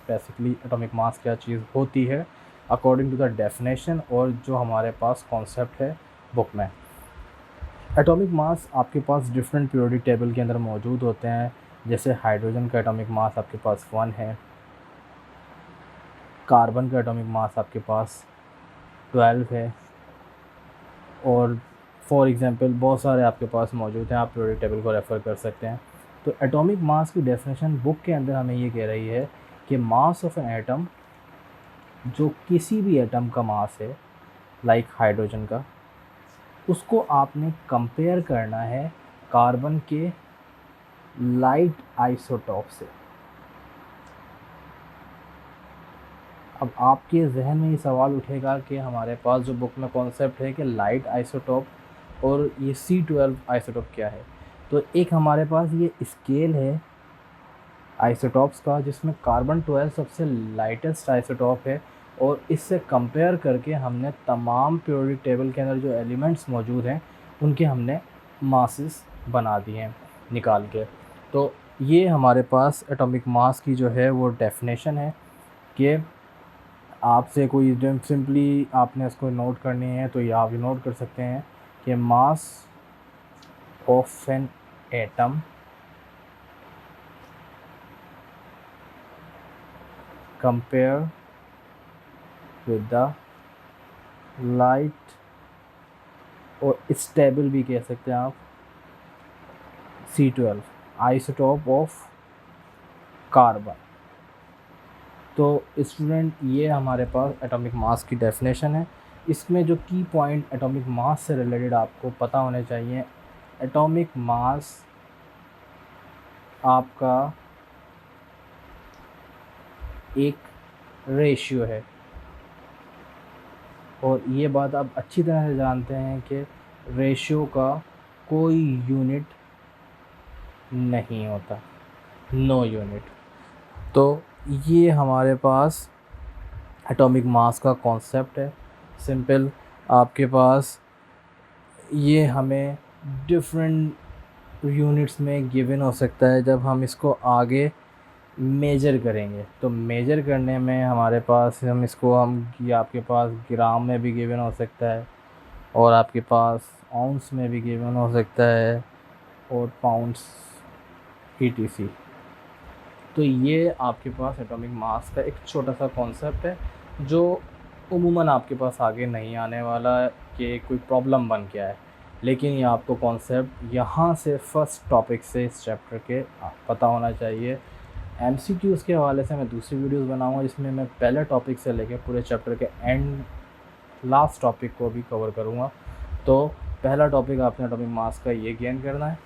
Specifically atomic mass क्या चीज़ होती है अकॉर्डिंग टू द डेफिनेशन और जो हमारे पास कॉन्सेप्ट है बुक में। एटॉमिक मास आपके पास डिफरेंट पीरियोडिक टेबल के अंदर मौजूद होते हैं। जैसे हाइड्रोजन का एटॉमिक मास आपके पास 1 है, कार्बन का एटॉमिक मास आपके पास 12 है, और फॉर एग्जांपल बहुत सारे आपके पास मौजूद हैं, आप पीरियोडिक टेबल को रेफ़र कर सकते हैं। तो एटॉमिक मास की डेफिनेशन बुक के अंदर हमें ये कह रही है कि मास ऑफ एन एटम, जो किसी भी एटम का मास है लाइक हाइड्रोजन का, उसको आपने कंपेयर करना है कार्बन के लाइट आइसोटॉप से। अब आपके जहन में ये सवाल उठेगा कि हमारे पास जो बुक में कॉन्सेप्ट है कि लाइट आइसोटॉप और ये C12 आइसोटॉप क्या है। तो एक हमारे पास ये स्केल है आइसोटॉप्स का जिसमें कार्बन 12 सबसे लाइटेस्ट आइसोटॉप है, और इससे कंपेयर करके हमने तमाम पीरियोडिक टेबल के अंदर जो एलिमेंट्स मौजूद हैं उनके हमने मासेस बना दिए हैं निकाल के। तो ये हमारे पास एटॉमिक मास की जो है वो डेफिनेशन है कि आपसे कोई जब सिंपली आपने इसको नोट करनी है तो ये आप नोट कर सकते हैं कि mass of an atom compare with the light, और स्टेबल भी कह सकते हैं आप, C12 आइसोटॉप ऑफ कार्बन। तो स्टूडेंट ये हमारे पास एटॉमिक मास की डेफिनेशन है। इसमें जो की पॉइंट एटॉमिक मास से रिलेटेड आपको पता होने चाहिए, एटॉमिक मास आपका एक रेशियो है, और ये बात आप अच्छी तरह से जानते हैं कि रेशियो का कोई यूनिट नहीं होता, नो यूनिट। तो ये हमारे पास एटॉमिक मास का कॉन्सेप्ट है सिंपल। आपके पास ये हमें डिफरेंट यूनिट्स में गिवन हो सकता है जब हम इसको आगे मेजर करेंगे। तो मेजर करने में हमारे पास ये आपके पास ग्राम में भी गिवन हो सकता है, और आपके पास आउंस में भी गिवन हो सकता है, और पाउंड्स ETC। तो ये आपके पास एटॉमिक मास का एक छोटा सा कॉन्सेप्ट है जो उमूमन आपके पास आगे नहीं आने वाला है कि कोई प्रॉब्लम बन गया है, लेकिन ये आपको कॉन्सेप्ट यहाँ से फर्स्ट टॉपिक से इस चैप्टर के पता होना चाहिए। MCQs के हवाले से मैं दूसरी वीडियोस बनाऊंगा जिसमें मैं पहले टॉपिक से लेकर पूरे चैप्टर के एंड लास्ट टॉपिक को भी कवर करूँगा। तो पहला टॉपिक आपने एटॉमिक मास का ये गेन करना है।